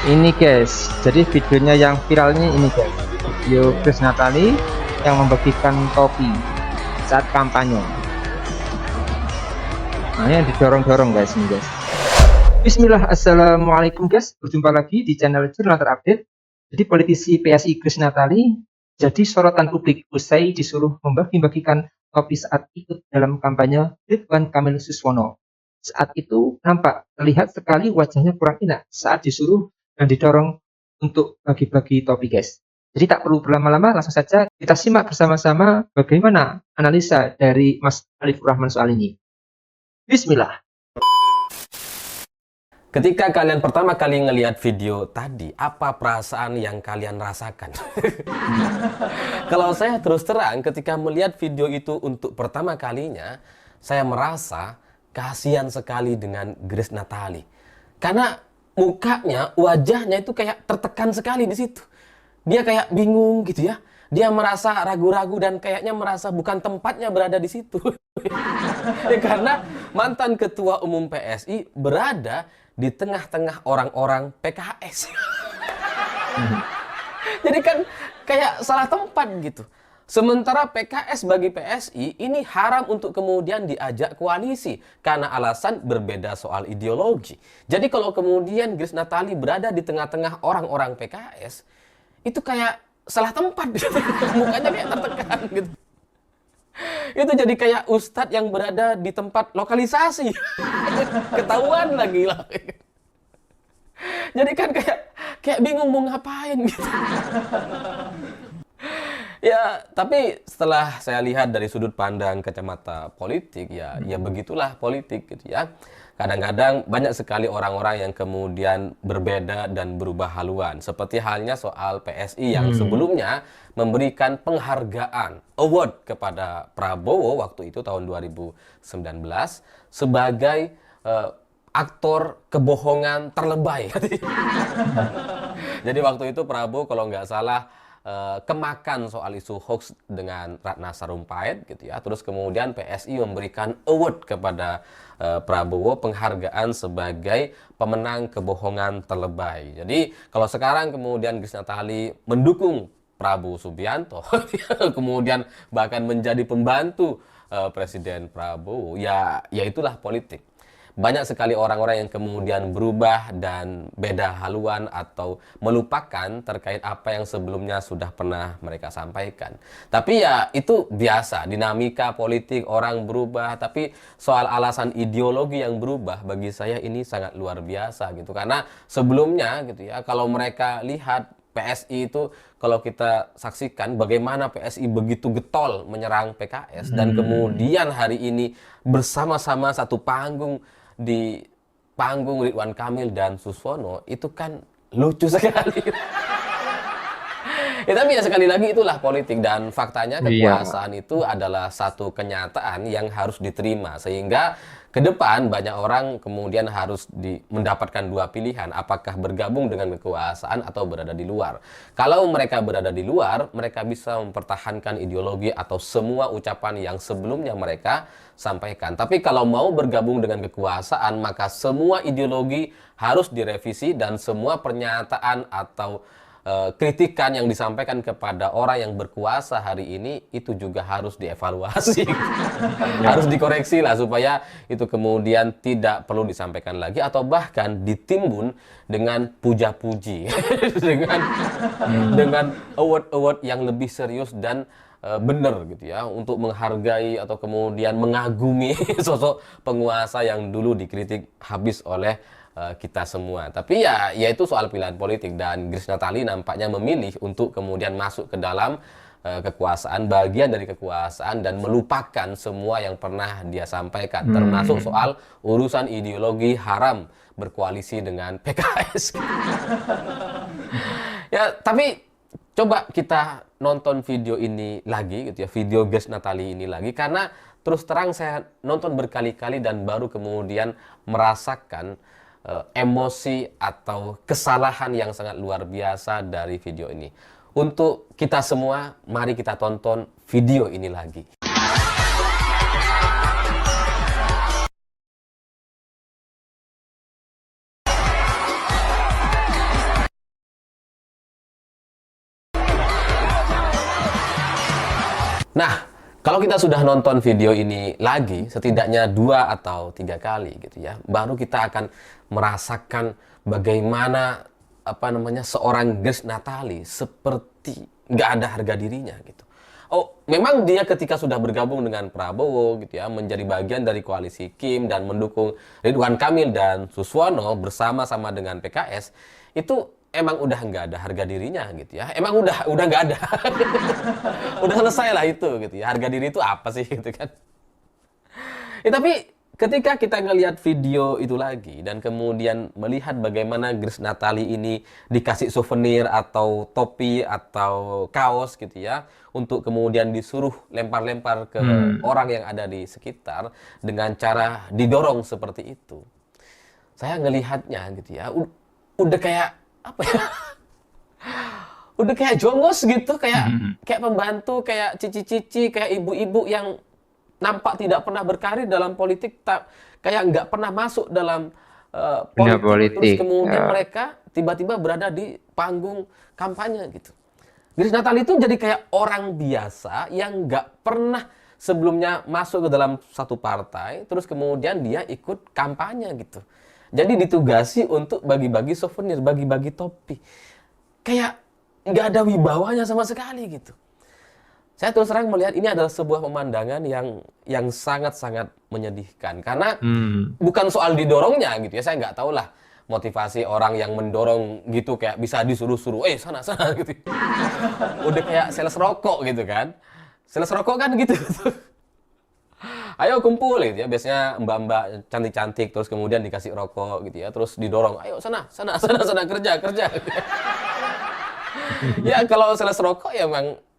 Ini guys, jadi videonya yang viralnya ini guys, video Grace Natali yang membagikan topi saat kampanye. Nah, yang didorong-dorong guys ini guys. Bismillah, assalamualaikum guys, berjumpa lagi di channel Jurnal Terupdate. Jadi politisi PSI Grace Natali jadi sorotan publik usai disuruh membagi-bagikan topi saat ikut dalam kampanye Ridwan Kamil Suswono. Saat itu nampak terlihat sekali wajahnya kurang enak saat disuruh dan didorong untuk bagi-bagi topi guys. Jadi tak perlu berlama-lama, langsung saja kita simak bersama-sama bagaimana analisa dari Mas Alifur Rahman soal ini. Bismillah. Ketika kalian pertama kali ngelihat video tadi, apa perasaan yang kalian rasakan? Kalau saya terus terang, ketika melihat video itu untuk pertama kalinya, saya merasa kasihan sekali dengan Grace Natali. Karena mukanya, wajahnya itu kayak tertekan sekali di situ. Dia kayak bingung gitu ya. Dia merasa ragu-ragu dan kayaknya merasa bukan tempatnya berada di situ. Ya, karena mantan ketua umum PSI berada di tengah-tengah orang-orang PKS. Jadi kan kayak salah tempat gitu. Sementara PKS bagi PSI ini haram untuk kemudian diajak koalisi karena alasan berbeda soal ideologi. Jadi kalau kemudian Grace Natali berada di tengah-tengah orang-orang PKS, itu kayak salah tempat gitu. Mukanya kayak tertekan gitu. Itu jadi kayak ustadz yang berada di tempat lokalisasi. Ketahuan lagi lah. Jadi kan kayak bingung mau ngapain gitu. Ya, tapi setelah saya lihat dari sudut pandang kacamata politik, ya begitulah politik gitu ya. Kadang-kadang banyak sekali orang-orang yang kemudian berbeda dan berubah haluan. Seperti halnya soal PSI yang sebelumnya memberikan penghargaan, award kepada Prabowo waktu itu tahun 2019 sebagai aktor kebohongan terlebay. Jadi waktu itu Prabowo kalau nggak salah kemakan soal isu hoax dengan Ratna Sarumpait gitu ya. Terus kemudian PSI memberikan award kepada Prabowo, penghargaan sebagai pemenang kebohongan terlebay. Jadi kalau sekarang kemudian Grace Natali mendukung Prabowo Subianto, kemudian bahkan menjadi pembantu Presiden Prabowo, ya itulah politik. Banyak sekali orang-orang yang kemudian berubah dan beda haluan atau melupakan terkait apa yang sebelumnya sudah pernah mereka sampaikan. Tapi ya itu biasa, dinamika politik, orang berubah. Tapi soal alasan ideologi yang berubah bagi saya ini sangat luar biasa gitu. Karena sebelumnya gitu ya, kalau mereka lihat PSI itu, kalau kita saksikan bagaimana PSI begitu getol menyerang PKS dan kemudian hari ini bersama-sama satu panggung di panggung Ridwan Kamil dan Suswono, itu kan lucu sekali. Ya, tapi ya sekali lagi itulah politik dan faktanya kekuasaan itu adalah satu kenyataan yang harus diterima, sehingga ke depan banyak orang kemudian harus mendapatkan dua pilihan, apakah bergabung dengan kekuasaan atau berada di luar. Kalau mereka berada di luar, mereka bisa mempertahankan ideologi atau semua ucapan yang sebelumnya mereka sampaikan. Tapi kalau mau bergabung dengan kekuasaan, maka semua ideologi harus direvisi dan semua pernyataan atau kritikan yang disampaikan kepada orang yang berkuasa hari ini itu juga harus dievaluasi. Harus dikoreksi lah supaya itu kemudian tidak perlu disampaikan lagi atau bahkan ditimbun dengan puja-puji. dengan award-award yang lebih serius dan benar gitu ya, untuk menghargai atau kemudian mengagumi sosok penguasa yang dulu dikritik habis oleh kita semua. Tapi ya itu soal pilihan politik dan Grace Natali nampaknya memilih untuk kemudian masuk ke dalam kekuasaan, bagian dari kekuasaan dan melupakan semua yang pernah dia sampaikan, termasuk soal urusan ideologi haram berkoalisi dengan PKS. Ya, tapi coba kita nonton video ini lagi gitu ya, video Grace Natali ini lagi, karena terus terang saya nonton berkali-kali dan baru kemudian merasakan emosi atau kesalahan yang sangat luar biasa dari video ini. Untuk kita semua, mari kita tonton video ini lagi. Nah, kalau kita sudah nonton video ini lagi, setidaknya 2 atau 3 kali gitu ya, baru kita akan merasakan bagaimana seorang Grace Natali seperti nggak ada harga dirinya gitu. Oh, memang dia ketika sudah bergabung dengan Prabowo gitu ya, menjadi bagian dari koalisi Kim dan mendukung Ridwan Kamil dan Suswono bersama-sama dengan PKS, itu emang udah nggak ada harga dirinya gitu ya. Emang udah nggak ada. Udah selesai lah itu gitu ya. Harga diri itu apa sih gitu kan. Tapi ketika kita ngelihat video itu lagi dan kemudian melihat bagaimana Grace Natali ini dikasih souvenir atau topi atau kaos gitu ya, untuk kemudian disuruh lempar-lempar ke orang yang ada di sekitar dengan cara didorong seperti itu. Saya ngelihatnya gitu ya, udah kayak apa ya? Udah kayak jongos gitu, kayak pembantu, kayak cici-cici, kayak ibu-ibu yang nampak tidak pernah berkarir dalam politik, kayak nggak pernah masuk dalam Dunia politik, terus politik. kemudian Ya. mereka tiba-tiba berada di panggung kampanye gitu. Grace Natali itu jadi kayak orang biasa yang nggak pernah sebelumnya masuk ke dalam satu partai, terus kemudian dia ikut kampanye gitu. Jadi ditugasi untuk bagi-bagi souvenir, bagi-bagi topi. Kayak nggak ada wibawanya sama sekali gitu. Saya terus terang melihat ini adalah sebuah pemandangan yang sangat-sangat menyedihkan. Karena bukan soal didorongnya gitu ya, saya nggak tahu lah motivasi orang yang mendorong gitu, kayak bisa disuruh-suruh, sana gitu. Udah kayak sales rokok gitu kan. Sales rokok kan gitu. Ayo kumpul gitu ya, biasanya mbak-mbak cantik-cantik terus kemudian dikasih rokok gitu ya, terus didorong, ayo sana kerja. Ya kalau sales rokok ya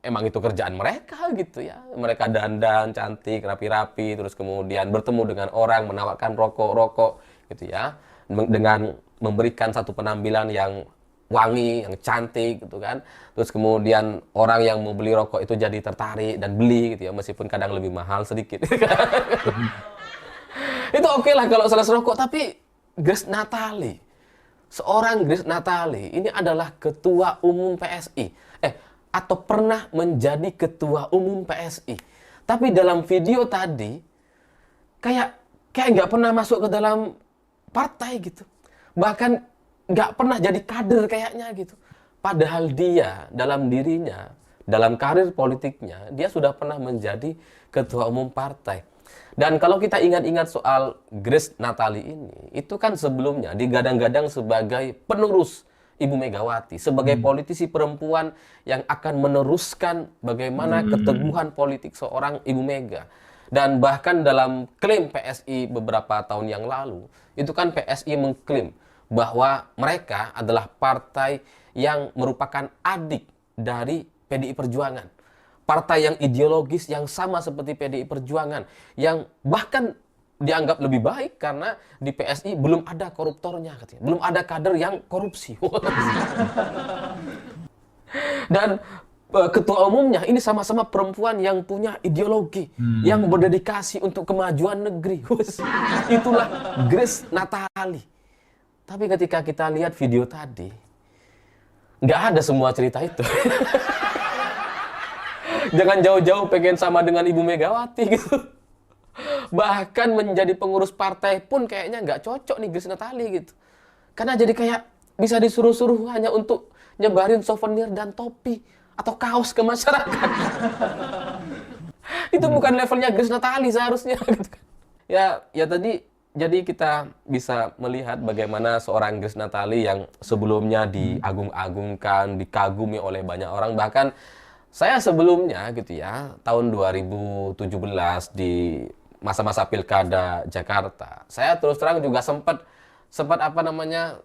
emang itu kerjaan mereka gitu ya. Mereka dandan cantik, rapi-rapi, terus kemudian bertemu dengan orang, menawarkan rokok gitu ya, dengan memberikan satu penampilan yang wangi, yang cantik gitu kan. Terus kemudian orang yang mau beli rokok itu jadi tertarik dan beli gitu ya, meskipun kadang lebih mahal sedikit. Itu oke lah kalau sales rokok, tapi Grace Natali, seorang Grace Natali ini adalah ketua umum PSI. Atau pernah menjadi ketua umum PSI. Tapi dalam video tadi kayak nggak pernah masuk ke dalam partai gitu. Bahkan nggak pernah jadi kader kayaknya gitu. Padahal dia dalam dirinya, dalam karir politiknya, dia sudah pernah menjadi ketua umum partai. Dan kalau kita ingat-ingat soal Grace Natali ini, itu kan sebelumnya digadang-gadang sebagai penerus Ibu Megawati, sebagai politisi perempuan yang akan meneruskan bagaimana keteguhan politik seorang Ibu Mega. Dan bahkan dalam klaim PSI beberapa tahun yang lalu, itu kan PSI mengklaim bahwa mereka adalah partai yang merupakan adik dari PDI Perjuangan. Partai yang ideologis yang sama seperti PDI Perjuangan, yang bahkan dianggap lebih baik karena di PSI belum ada koruptornya katanya. Belum ada kader yang korupsi. Dan ketua umumnya ini sama-sama perempuan yang punya ideologi, yang berdedikasi untuk kemajuan negeri. Itulah Grace Natali. Tapi ketika kita lihat video tadi, nggak ada semua cerita itu. Jangan jauh-jauh pengen sama dengan Ibu Megawati gitu. Bahkan menjadi pengurus partai pun kayaknya nggak cocok nih Grace Natali gitu. Karena jadi kayak bisa disuruh-suruh hanya untuk nyebarin souvenir dan topi atau kaos ke masyarakat. Itu bukan levelnya Grace Natali seharusnya. Ya tadi jadi kita bisa melihat bagaimana seorang Grace Natali yang sebelumnya diagung-agungkan, dikagumi oleh banyak orang. Bahkan saya sebelumnya gitu ya, tahun 2017 di masa-masa Pilkada Jakarta, saya terus terang juga sempat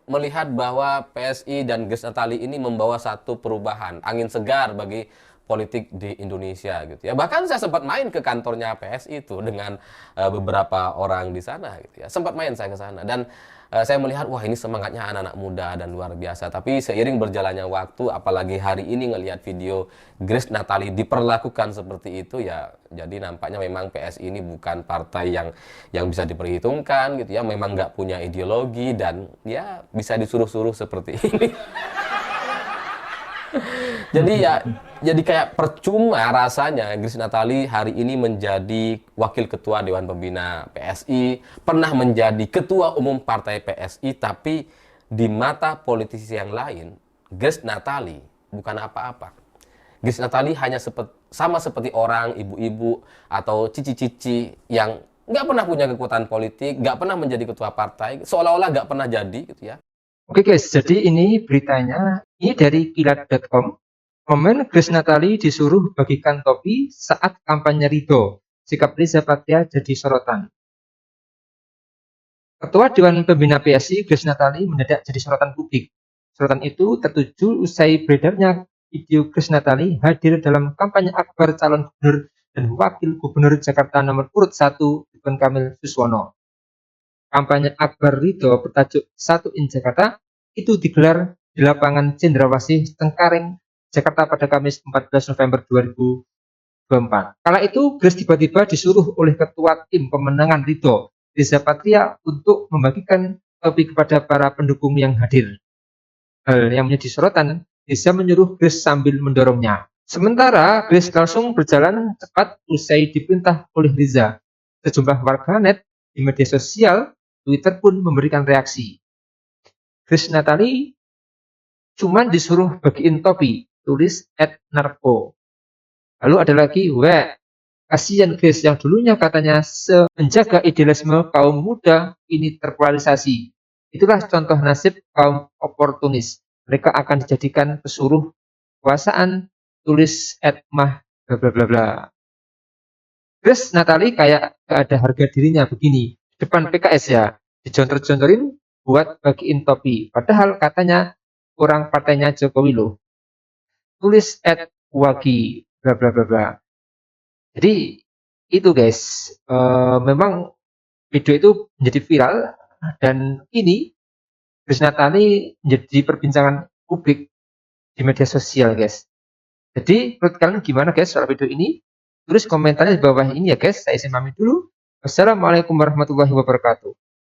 melihat bahwa PSI dan Grace Natali ini membawa satu perubahan, angin segar bagi politik di Indonesia gitu ya. Bahkan saya sempat main ke kantornya PSI itu dengan beberapa orang di sana gitu ya. Sempat main saya ke sana dan saya melihat wah ini semangatnya anak-anak muda dan luar biasa. Tapi seiring berjalannya waktu, apalagi hari ini ngelihat video Grace Natali diperlakukan seperti itu ya, jadi nampaknya memang PSI ini bukan partai yang bisa diperhitungkan gitu ya. Memang nggak punya ideologi dan ya bisa disuruh-suruh seperti ini. Jadi ya, jadi kayak percuma rasanya Grace Natali hari ini menjadi Wakil Ketua Dewan Pembina PSI, pernah menjadi Ketua Umum Partai PSI, tapi di mata politisi yang lain, Grace Natali bukan apa-apa. Grace Natali hanya sama seperti orang, ibu-ibu, atau cici-cici yang nggak pernah punya kekuatan politik, nggak pernah menjadi ketua partai, seolah-olah nggak pernah jadi gitu ya. Oke guys, jadi ini beritanya, ini dari kilat.com. Momen Grace Natali disuruh bagikan topi saat kampanye Ridho. Sikap Riza Patria jadi sorotan. Ketua Dewan Pembina PSI Grace Natali mendadak jadi sorotan publik. Sorotan itu tertuju usai beredarnya video Grace Natali hadir dalam kampanye akbar calon gubernur dan wakil gubernur Jakarta nomor urut 1 Ridwan Kamil Suswono. Kampanye akbar Ridho bertajuk Satu in Jakarta itu digelar di lapangan Cendrawasih Cengkareng, Jakarta pada Kamis 14 November 2024. Kala itu Grace tiba-tiba disuruh oleh ketua tim pemenangan Ridho, Riza Patria, untuk membagikan topi kepada para pendukung yang hadir. Hal yang menjadi sorotan, Riza menyuruh Grace sambil mendorongnya. Sementara Grace langsung berjalan cepat usai diperintah oleh Riza. Sejumlah warganet di media sosial Twitter pun memberikan reaksi. Grace Natali cuma disuruh bagiin topi, tulis @narko. Lalu ada lagi, weh, kasihan Grace yang dulunya katanya menjaga idealisme kaum muda, ini terpolarisasi. Itulah contoh nasib kaum oportunis. Mereka akan dijadikan pesuruh kekuasaan, tulis @mah bla bla bla bla. Grace Natali kayak gak ada harga dirinya begini. Depan PKS ya, dijontor-jontorin buat bagiin topi. Padahal katanya kurang partainya Jokowi loh. Tulis @wagi bla bla bla bla. Jadi itu guys, memang video itu menjadi viral dan ini Grace Natali menjadi perbincangan publik di media sosial guys. Jadi menurut kalian gimana guys soal video ini? Tulis komentarnya di bawah ini ya guys. Saya izin pamit dulu. Wassalamualaikum warahmatullahi wabarakatuh.